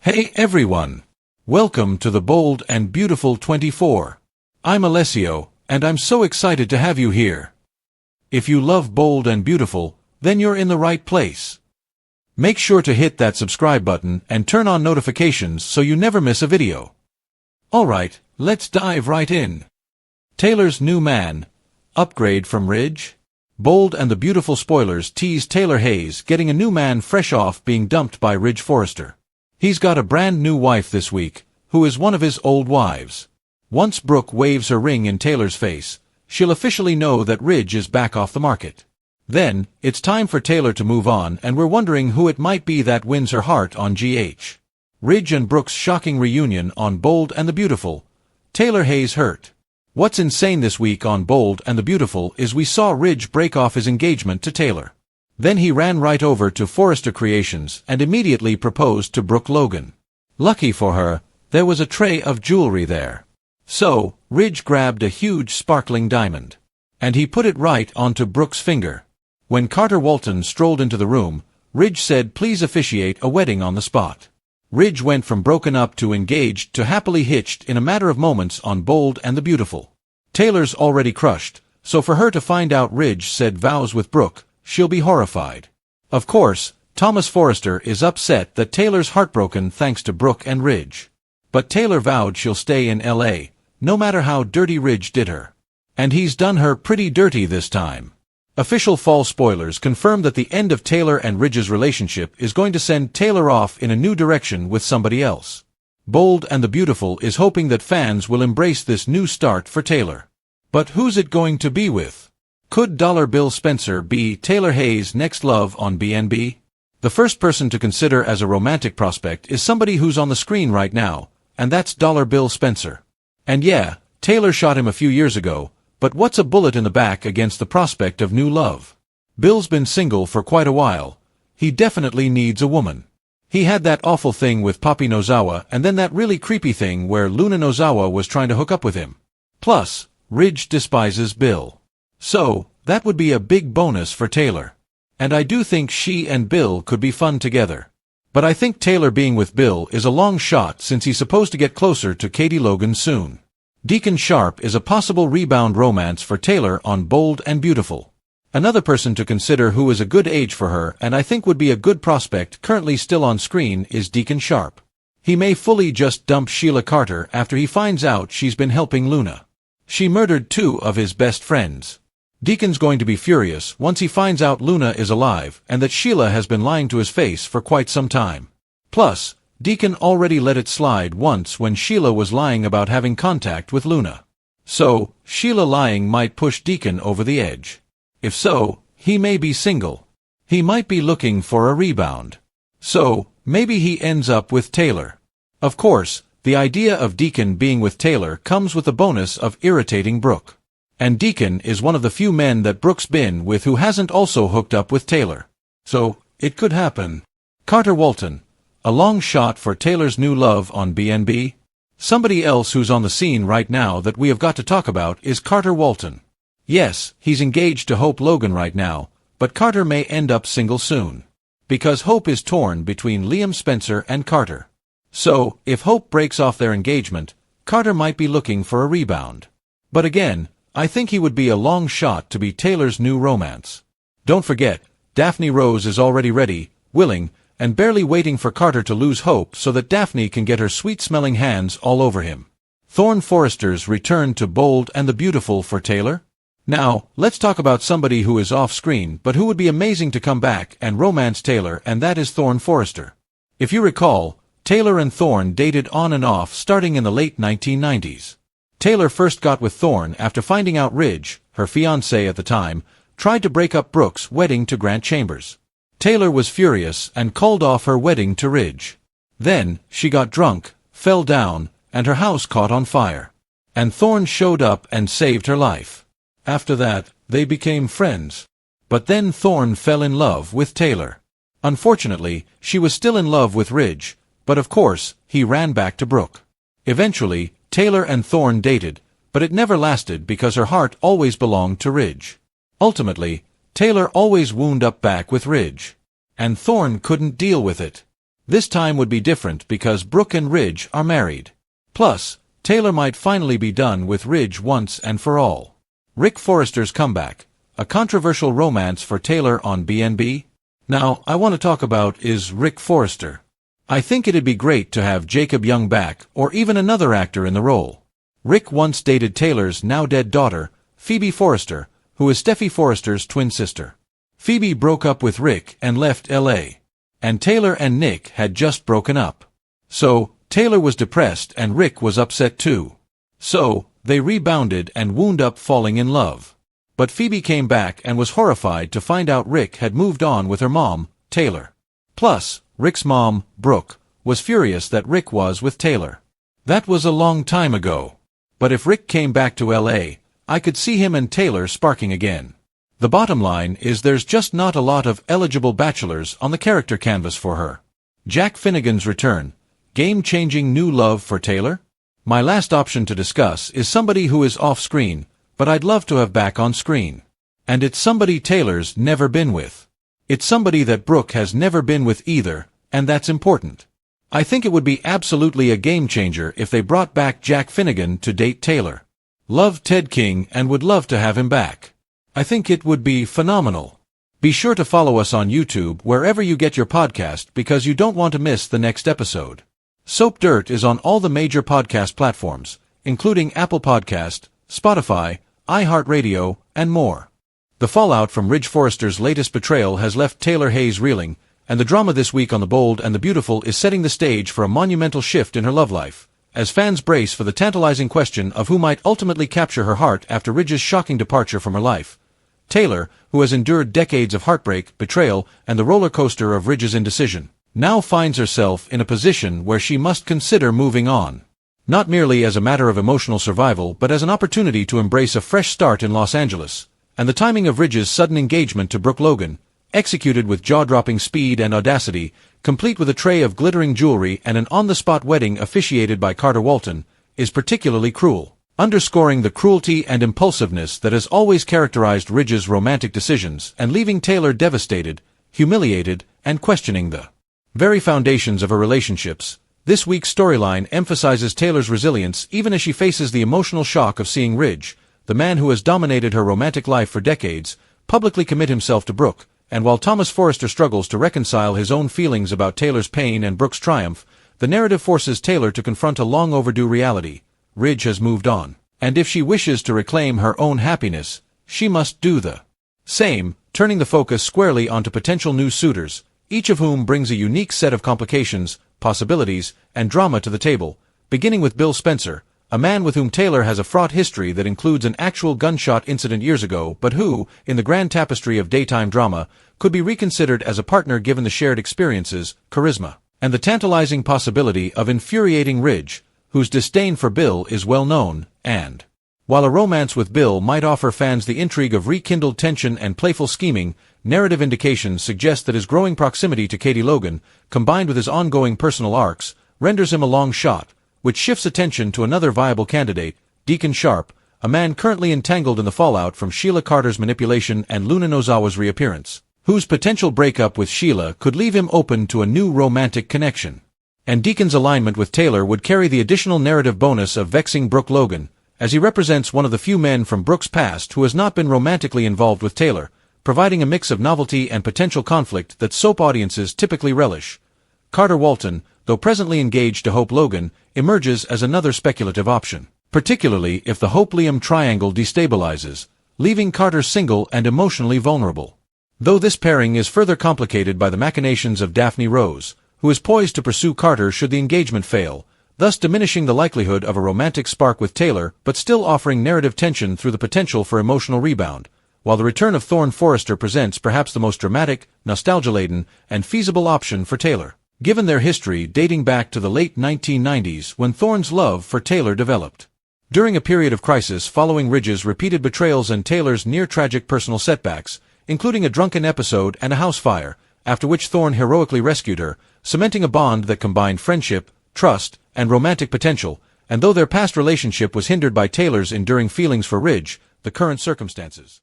Hey everyone! Welcome to the Bold and Beautiful 24. I'm Alessio, and I'm so excited to have you here. If you love Bold and Beautiful, then you're in the right place. Make sure to hit that subscribe button and turn on notifications so you never miss a video. Alright, let's dive right in. Taylor's new man. Upgrade from Ridge? Bold and the Beautiful spoilers tease Taylor Hayes getting a new man fresh off being dumped by Ridge Forrester. He's got a brand new wife this week, who is one of his old wives. Once Brooke waves her ring in Taylor's face, she'll officially know that Ridge is back off the market. Then, it's time for Taylor to move on, and we're wondering who it might be that wins her heart on GH. Ridge and Brooke's shocking reunion on Bold and the Beautiful. Taylor Hayes hurt. What's insane this week on Bold and the Beautiful is we saw Ridge break off his engagement to Taylor. Then he ran right over to Forrester Creations and immediately proposed to Brooke Logan. Lucky for her, there was a tray of jewelry there. So, Ridge grabbed a huge sparkling diamond. And he put it right onto Brooke's finger. When Carter Walton strolled into the room, Ridge said please officiate a wedding on the spot. Ridge went from broken up to engaged to happily hitched in a matter of moments on Bold and the Beautiful. Taylor's already crushed, so for her to find out Ridge said vows with Brooke, she'll be horrified. Of course, Thomas Forrester is upset that Taylor's heartbroken thanks to Brooke and Ridge. But Taylor vowed she'll stay in LA, no matter how dirty Ridge did her. And he's done her pretty dirty this time. Official fall spoilers confirm that the end of Taylor and Ridge's relationship is going to send Taylor off in a new direction with somebody else. Bold and the Beautiful is hoping that fans will embrace this new start for Taylor. But who's it going to be with? Could Bill Spencer be Taylor Hayes' next love on BNB? The first person to consider as a romantic prospect is somebody who's on the screen right now, and that's Bill Spencer. And yeah, Taylor shot him a few years ago, but what's a bullet in the back against the prospect of new love? Bill's been single for quite a while. He definitely needs a woman. He had that awful thing with Poppy Nozawa and then that really creepy thing where Luna Nozawa was trying to hook up with him. Plus, Ridge despises Bill. So, that would be a big bonus for Taylor. And I do think she and Bill could be fun together. But I think Taylor being with Bill is a long shot since he's supposed to get closer to Katie Logan soon. Deacon Sharp is a possible rebound romance for Taylor on Bold and Beautiful. Another person to consider who is a good age for her and I think would be a good prospect currently still on screen is Deacon Sharp. He may fully just dump Sheila Carter after he finds out she's been helping Luna. She murdered 2 of his best friends. Deacon's going to be furious once he finds out Luna is alive and that Sheila has been lying to his face for quite some time. Plus, Deacon already let it slide once when Sheila was lying about having contact with Luna. So, Sheila lying might push Deacon over the edge. If so, he may be single. He might be looking for a rebound. So, maybe he ends up with Taylor. Of course, the idea of Deacon being with Taylor comes with the bonus of irritating Brooke. And Deacon is one of the few men that Brooke's been with who hasn't also hooked up with Taylor. So, it could happen. Carter Walton. A long shot for Taylor's new love on BNB. Somebody else who's on the scene right now that we have got to talk about is Carter Walton. Yes, he's engaged to Hope Logan right now, but Carter may end up single soon. Because Hope is torn between Liam Spencer and Carter. So, if Hope breaks off their engagement, Carter might be looking for a rebound. But again, I think he would be a long shot to be Taylor's new romance. Don't forget, Daphne Rose is already ready, willing, and barely waiting for Carter to lose hope so that Daphne can get her sweet-smelling hands all over him. Thorne Forrester's return to Bold and the Beautiful for Taylor? Now, let's talk about somebody who is off-screen but who would be amazing to come back and romance Taylor, and that is Thorne Forrester. If you recall, Taylor and Thorne dated on and off starting in the late 1990s. Taylor first got with Thorne after finding out Ridge, her fiancé at the time, tried to break up Brooke's wedding to Grant Chambers. Taylor was furious and called off her wedding to Ridge. Then, she got drunk, fell down, and her house caught on fire. And Thorne showed up and saved her life. After that, they became friends. But then Thorne fell in love with Taylor. Unfortunately, she was still in love with Ridge, but of course, he ran back to Brooke. Eventually, Taylor and Thorne dated, but it never lasted because her heart always belonged to Ridge. Ultimately, Taylor always wound up back with Ridge. And Thorne couldn't deal with it. This time would be different because Brooke and Ridge are married. Plus, Taylor might finally be done with Ridge once and for all. Rick Forrester's comeback, a controversial romance for Taylor on BNB? Now, I want to talk about is Rick Forrester. I think it'd be great to have Jacob Young back or even another actor in the role. Rick once dated Taylor's now-dead daughter, Phoebe Forrester, who is Steffi Forrester's twin sister. Phoebe broke up with Rick and left L.A. And Taylor and Nick had just broken up. So, Taylor was depressed and Rick was upset too. So, they rebounded and wound up falling in love. But Phoebe came back and was horrified to find out Rick had moved on with her mom, Taylor. Plus, Rick's mom, Brooke, was furious that Rick was with Taylor. That was a long time ago. But if Rick came back to L.A., I could see him and Taylor sparking again. The bottom line is there's just not a lot of eligible bachelors on the character canvas for her. Jack Finnegan's return. Game-changing new love for Taylor? My last option to discuss is somebody who is off-screen, but I'd love to have back on screen. And it's somebody Taylor's never been with. It's somebody that Brooke has never been with either, and that's important. I think it would be absolutely a game-changer if they brought back Jack Finnegan to date Taylor. Love Ted King and would love to have him back. I think it would be phenomenal. Be sure to follow us on YouTube wherever you get your podcast because you don't want to miss the next episode. Soap Dirt is on all the major podcast platforms, including Apple Podcast, Spotify, iHeartRadio, and more. The fallout from Ridge Forrester's latest betrayal has left Taylor Hayes reeling, and the drama this week on The Bold and the Beautiful is setting the stage for a monumental shift in her love life, as fans brace for the tantalizing question of who might ultimately capture her heart after Ridge's shocking departure from her life. Taylor, who has endured decades of heartbreak, betrayal, and the roller coaster of Ridge's indecision, now finds herself in a position where she must consider moving on. Not merely as a matter of emotional survival, but as an opportunity to embrace a fresh start in Los Angeles. And the timing of Ridge's sudden engagement to Brooke Logan, executed with jaw-dropping speed and audacity, complete with a tray of glittering jewelry and an on-the-spot wedding officiated by Carter Walton, is particularly cruel, underscoring the cruelty and impulsiveness that has always characterized Ridge's romantic decisions and leaving Taylor devastated, humiliated, and questioning the very foundations of her relationships. This week's storyline emphasizes Taylor's resilience even as she faces the emotional shock of seeing Ridge, the man who has dominated her romantic life for decades, publicly commit himself to Brooke, and while Thomas Forrester struggles to reconcile his own feelings about Taylor's pain and Brooke's triumph, the narrative forces Taylor to confront a long-overdue reality. Ridge has moved on, and if she wishes to reclaim her own happiness, she must do the same, turning the focus squarely onto potential new suitors, each of whom brings a unique set of complications, possibilities, and drama to the table, beginning with Bill Spencer, a man with whom Taylor has a fraught history that includes an actual gunshot incident years ago, but who, in the grand tapestry of daytime drama, could be reconsidered as a partner given the shared experiences, charisma, and the tantalizing possibility of infuriating Ridge, whose disdain for Bill is well known, and while a romance with Bill might offer fans the intrigue of rekindled tension and playful scheming, narrative indications suggest that his growing proximity to Katie Logan, combined with his ongoing personal arcs, renders him a long shot, which shifts attention to another viable candidate, Deacon Sharp, a man currently entangled in the fallout from Sheila Carter's manipulation and Luna Nozawa's reappearance, whose potential breakup with Sheila could leave him open to a new romantic connection. And Deacon's alignment with Taylor would carry the additional narrative bonus of vexing Brooke Logan, as he represents one of the few men from Brooke's past who has not been romantically involved with Taylor, providing a mix of novelty and potential conflict that soap audiences typically relish. Carter Walton, though presently engaged to Hope Logan, emerges as another speculative option, particularly if the Hope-Liam triangle destabilizes, leaving Carter single and emotionally vulnerable. Though this pairing is further complicated by the machinations of Daphne Rose, who is poised to pursue Carter should the engagement fail, thus diminishing the likelihood of a romantic spark with Taylor but still offering narrative tension through the potential for emotional rebound, while the return of Thorne Forrester presents perhaps the most dramatic, nostalgia-laden, and feasible option for Taylor, given their history dating back to the late 1990s when Thorne's love for Taylor developed. During a period of crisis following Ridge's repeated betrayals and Taylor's near-tragic personal setbacks, including a drunken episode and a house fire, after which Thorne heroically rescued her, cementing a bond that combined friendship, trust, and romantic potential, and though their past relationship was hindered by Taylor's enduring feelings for Ridge, the current circumstances